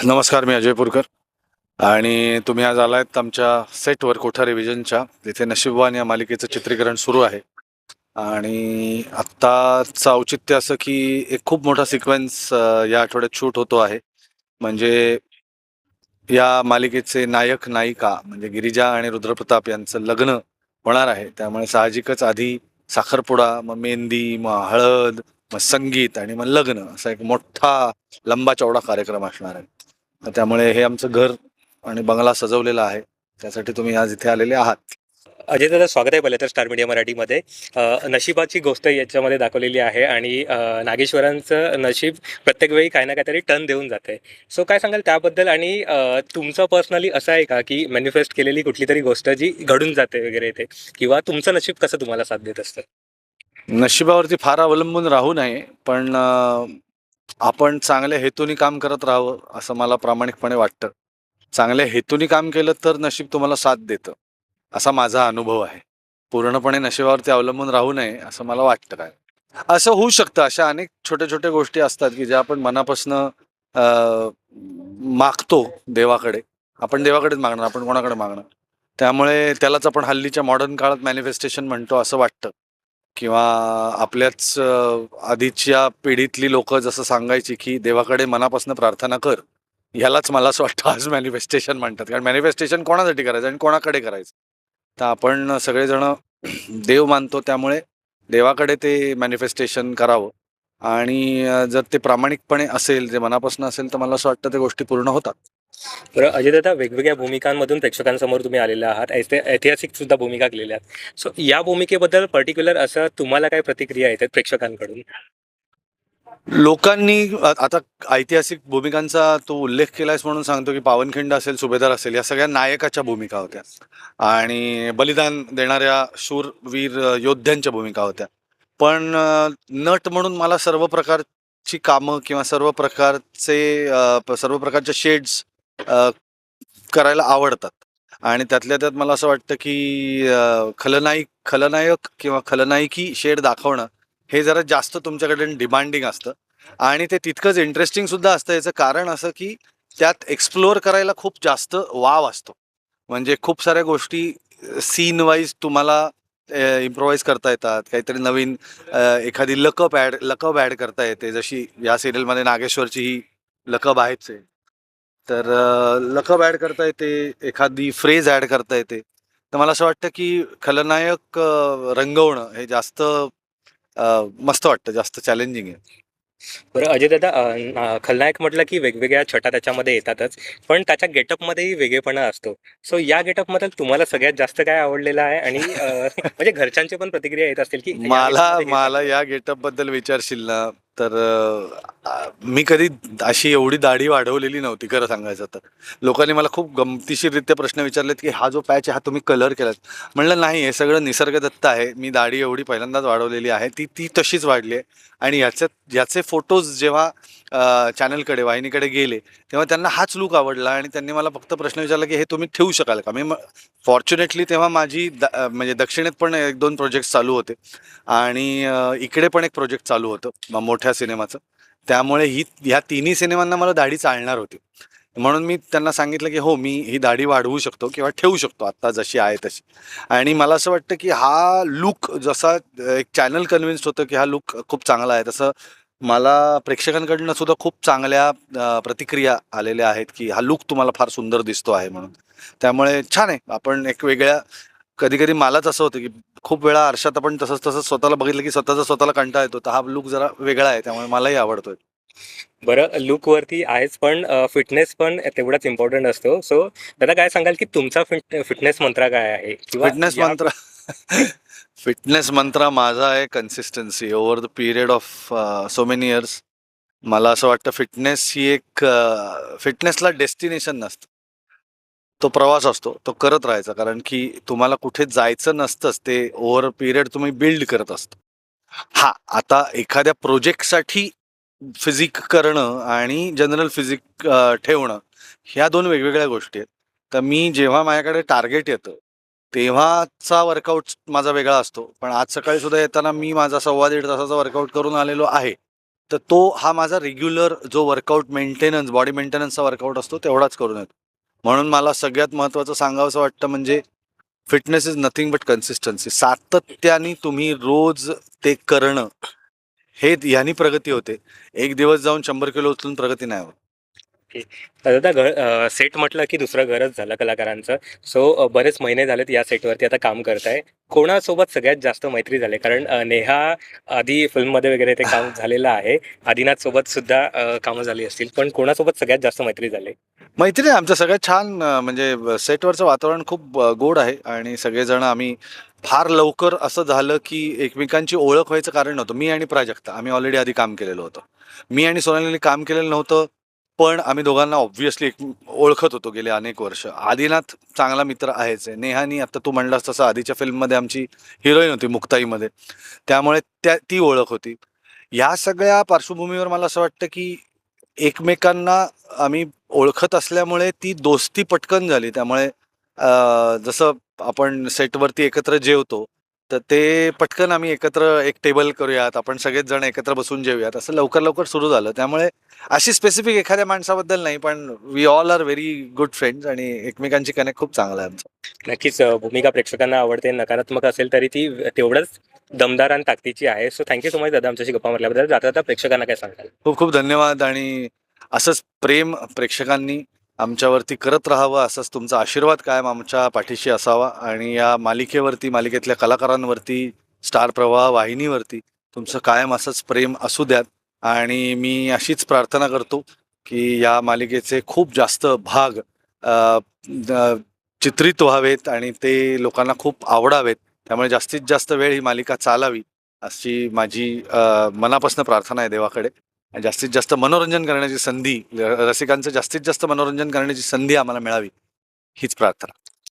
नमस्कार, मी अजय पुरकर आणि तुम्ही आज आलायत आमच्या सेटवर कोठा रिव्हिजनच्या. तिथे नशीबवान या मालिकेचं चित्रीकरण सुरू आहे आणि आत्ताचं औचित्य असं की एक खूप मोठा सिक्वेन्स या आठवड्यात शूट होतो आहे. म्हणजे या मालिकेचे नायक नायिका म्हणजे गिरिजा आणि रुद्रप्रताप यांचं लग्न होणार आहे. त्यामुळे साहजिकच आधी साखरपुडा, मग मेहंदी, मग हळद, मग संगीत आणि मग लग्न असा एक मोठा लंबा चौडा कार्यक्रम असणार आहे. तर त्यामुळे हे आमचं घर आणि बंगला सजवलेला आहे. त्यासाठी तुम्ही आज इथे आलेले आहात. अजय दादा, स्वागत आहे पहिलं तर स्टार मीडिया मराठीमध्ये. नशिबाची गोष्ट याच्यामध्ये दाखवलेली आहे आणि नागेश्वरांचं नशीब प्रत्येक वेळी काही ना काहीतरी टर्न देऊन जाते. सो काय सांगाल त्याबद्दल? आणि तुमचं पर्सनली असं आहे का की मॅनिफेस्ट केलेली कुठली तरी गोष्ट जी घडून जाते वगैरे ते, किंवा तुमचं नशीब कसं तुम्हाला साथ देत असतं? नशिबावरती फार अवलंबून राहू नये, पण आपण चांगल्या हेतूने काम करत राहावं असं मला प्रामाणिकपणे वाटतं. चांगल्या हेतूने काम केलं तर नशीब तुम्हाला साथ देतं, असा माझा अनुभव आहे. पूर्णपणे नशिबावरती अवलंबून राहू नये असं मला वाटतं. काय असं होऊ शकतं, अशा अनेक छोट्या छोट्या गोष्टी असतात की ज्या आपण मनापासनं मागतो देवाकडे. आपण देवाकडेच मागणार, आपण कोणाकडे मागणार? त्यामुळे त्यालाच आपण हल्लीच्या मॉडर्न काळात मॅनिफेस्टेशन म्हणतो असं वाटतं. किंवा आपल्याच आधीच्या पिढीतली लोकं जसं सांगायची की देवाकडे मनापासून प्रार्थना कर. ह्यालाच मला असं वाटतं आज मॅनिफेस्टेशन म्हणतात. कारण मॅनिफेस्टेशन कोणासाठी करायचं आणि कोणाकडे करायचं? तर आपण सगळेजण देव मानतो, त्यामुळे देवाकडे ते मॅनिफेस्टेशन करावं आणि जर ते प्रामाणिकपणे असेल, जे मनापासून असेल, तर मला असं वाटतं त्या गोष्टी पूर्ण होतात. बरं अजय दादा, वेगवेगळ्या भूमिकांमधून प्रेक्षकांसमोर तुम्ही आलेले आहात, ऐतिहासिक सुद्धा भूमिका केलेल्या आहेत. सो या भूमिकेबद्दल पर्टिक्युलर असं तुम्हाला काय प्रतिक्रिया येतात प्रेक्षकांकडून? लोकांनी आता ऐतिहासिक भूमिकांचा तू उल्लेख केलायस म्हणून सांगतो की पावनखिंड असेल, सुभेदार असेल, या सगळ्या नायकाच्या भूमिका होत्या आणि बलिदान देणाऱ्या शूरवीर योद्ध्यांच्या भूमिका होत्या. पण नट म्हणून मला सर्व प्रकारची कामं किंवा सर्व प्रकारचे शेड्स करायला आवडतात आणि त्यातल्या त्यात मला असं वाटतं की खलनायक किंवा खलनायकी शेड दाखवणं हे जरा जास्त तुमच्याकडे डिमांडिंग असतं आणि ते तितकंच इंटरेस्टिंग सुद्धा असतं. याचं कारण असं की त्यात एक्सप्लोअर करायला खूप जास्त वाव असतो. म्हणजे खूप साऱ्या गोष्टी सीन वाईज तुम्हाला इम्प्रोवाइज करता येतात. काहीतरी नवीन एखादी लकब ॲड करता येते. जशी या सिरियलमध्ये नागेश्वरची ही लकब आहेच आहे. तर लकब ॲड करता येते, एखादी फ्रेज ॲड करता येते. तर मला असं वाटतं की खलनायक रंगवणं हे जास्त मस्त वाटतं, जास्त चॅलेंजिंग आहे. बरं अजय दादा, खलनायक म्हटलं की वेगवेगळ्या छटा त्याच्यामध्ये येतातच, पण त्याच्या गेटअपमध्येही वेगळेपणा असतो. सो या गेटअपमध्ये तुम्हाला सगळ्यात जास्त काय आवडलेलं आहे? आणि म्हणजे घरच्यांची पण प्रतिक्रिया येत असतील की या मला गेटअपमध्ये हे मला चांगलं आहे. या गेटअपबद्दल विचारशील ना, तर मी कधी अशी एवढी दाढी वाढवलेली नव्हती खरं सांगायचं तर. लोकांनी मला खूप गमतीशीररित्या प्रश्न विचारलेत, की "हा जो पॅच आहे, हा तुम्ही कलर केलात?" म्हणलं, "नाही, हे सगळं निसर्गदत्त आहे. मी दाढी एवढी पहिल्यांदाच वाढवलेली आहे. ती ती तशीच वाढली आहे आणि याचे फोटोज जेव्हा चॅनलकडे, वाहिनीकडे गेले, तेव्हा त्यांना हाच लूक आवडला आणि त्यांनी मला फक्त प्रश्न विचारला, की "हे तुम्ही ठेवू शकाल का?" फॉर्च्युनेटली तेव्हा माझी म्हणजे दक्षिणेत पण 1-2 प्रोजेक्ट्स चालू होते आणि इकडे पण एक प्रोजेक्ट चालू होतं मोठ्या सिनेमाचं. त्यामुळे ह्या तिन्ही सिनेमांना मला दाढी चालणार होती. म्हणून मी त्यांना सांगितलं, की "हो, मी ही दाढी वाढवू शकतो किंवा ठेवू शकतो आत्ता जशी आहे तशी." आणि मला असं वाटतं, की हा लूक जसा एक चॅनल कन्विन्स्ड होतं, की हा लूक खूप चांगला आहे, तसं मला प्रेक्षकांकडनं सुद्धा खूप चांगल्या प्रतिक्रिया आलेल्या आहेत, की "हा लूक तुम्हाला फार सुंदर दिसतो आहे" म्हणून. त्यामुळे छान आहे. आपण एक वेगळ्या कधी-कधी मलाच असं होतं, की खूप वेळा आरशात आपण तसंच स्वतःला बघितलं, की स्वतःला कंटाळा येतो. तर हा लूक जरा वेगळा आहे, त्यामुळे मलाही आवडतोय. बरं, लूकवरती आहेच, पण फिटनेस पण तेवढाच इम्पॉर्टंट असतो. सो दादा, काय सांगाल की तुमचा फिटनेस मंत्र काय आहे? किंवा फिटनेस या मंत्र फिटनेस मंत्र माझा आहे consistency over the period of so many years. मला असं वाटतं फिटनेस ही एक फिटनेसला डेस्टिनेशन नसतं. तो प्रवास असतो. तो करत राहायचा. कारण की तुम्हाला कुठे जायचं नसतंच. ते ओव्हर अ पिरियड तुम्ही बिल्ड करत असता. हां, आता एखाद्या प्रोजेक्टसाठी फिजिक करणं आणि जनरल फिजिक ठेवणं, ह्या 2 वेगवेगळ्या गोष्टी आहेत. तर मी जेव्हा माझ्याकडे टार्गेट येतं, तेव्हाचा वर्कआउट माझा वेगळा असतो. पण आज सकाळी सुद्धा येताना मी माझा 1.25 तासाचा वर्कआउट करून आलेलो आहे. तर तो हा माझा रेग्युलर जो वर्कआउट मेंटेनन्स, बॉडी मेंटेनन्सचा वर्कआउट असतो तेवढाच करून येतो. म्हणून मला सगळ्यात महत्त्वाचं सांगावंसं वाटतं म्हणजे fitness is nothing but consistency. सातत्याने तुम्ही रोज ते करणं, हे ह्यानी प्रगती होते. एक दिवस जाऊन 100 किलो उचलून प्रगती नाही होत. ओके. दादा सेट म्हटलं की दुसरं घरच झालं कलाकारांचं. सो बरेच महिने झालेत या सेटवरती आता काम करताय. कोणासोबत सगळ्यात जास्त मैत्री झाली? कारण नेहा आधी फिल्ममध्ये वगैरे ते काम झालेलं आहे. आदिनाथ सोबत सुद्धा कामं झाली असतील. पण कोणासोबत सगळ्यात जास्त मैत्री झाली? मैत्री आहे आमचं सगळ्यात छान. म्हणजे सेटवरचं वातावरण खूप गोड आहे आणि सगळेजण आम्ही फार लवकर असं झालं की एकमेकांची ओळख व्हायचं कारण नव्हतं. मी आणि प्राजक्ता आम्ही ऑलरेडी आधी काम केलेलं होतं. मी आणि सोनालीने काम केलेलं नव्हतं, पण आम्ही दोघांना ऑब्व्हियसली ओळखत होतो गेले अनेक वर्ष. आदिनाथ चांगला मित्र आहेच आहे. नेहानी आता तू म्हणलास तसं आधीच्या फिल्ममध्ये आमची हिरोईन होती मुक्ताईमध्ये, त्यामुळे ती ओळख होती. या सगळ्या पार्श्वभूमीवर मला असं वाटतं की एकमेकांना आम्ही ओळखत असल्यामुळे ती दोस्ती पटकन झाली. त्यामुळे जसं आपण सेटवरती एकत्र जेवतो, तर ते पटकन आम्ही एकत्र एक टेबल करूयात, आपण सगळेच जण एकत्र बसून जेवूयात, असं लवकर सुरू झालं. त्यामुळे अशी स्पेसिफिक एखाद्या माणसाबद्दल नाही, पण we all are very good friends आणि एकमेकांची कनेक्ट खूप चांगला आहे आमचा. नक्कीच भूमिका प्रेक्षकांना आवडते. नकारात्मक असेल तरी ती तेवढंच दमदार आणि ताकदीची आहे. सो थँक सो मच दादा आमच्याशी गप्पा मारल्याबद्दल. जाता जाता प्रेक्षकांना काय सांगाल? खूप खूप धन्यवाद आणि असंच प्रेम प्रेक्षकांनी आमच्यावरती करत राहावं, असंच तुमचा आशीर्वाद कायम आमच्या पाठीशी असावा आणि या मालिकेवरती, मालिकेतल्या कलाकारांवरती, स्टार प्रवाह वाहिनीवरती तुमचं कायम असंच प्रेम असू द्यात. आणि मी अशीच प्रार्थना करतो की या मालिकेचे खूप जास्त भाग अ, द- चित्रित व्हावेत आणि ते लोकांना खूप आवडावेत. त्यामुळे जास्तीत जास्त वेळ ही मालिका चालावी अशी माझी मनापासून प्रार्थना आहे देवाकडे. आणि जास्तीत जास्त मनोरंजन करण्याची संधी, रसिकांचं जास्तीत जास्त मनोरंजन करण्याची संधी आम्हाला मिळावी, हीच प्रार्थना.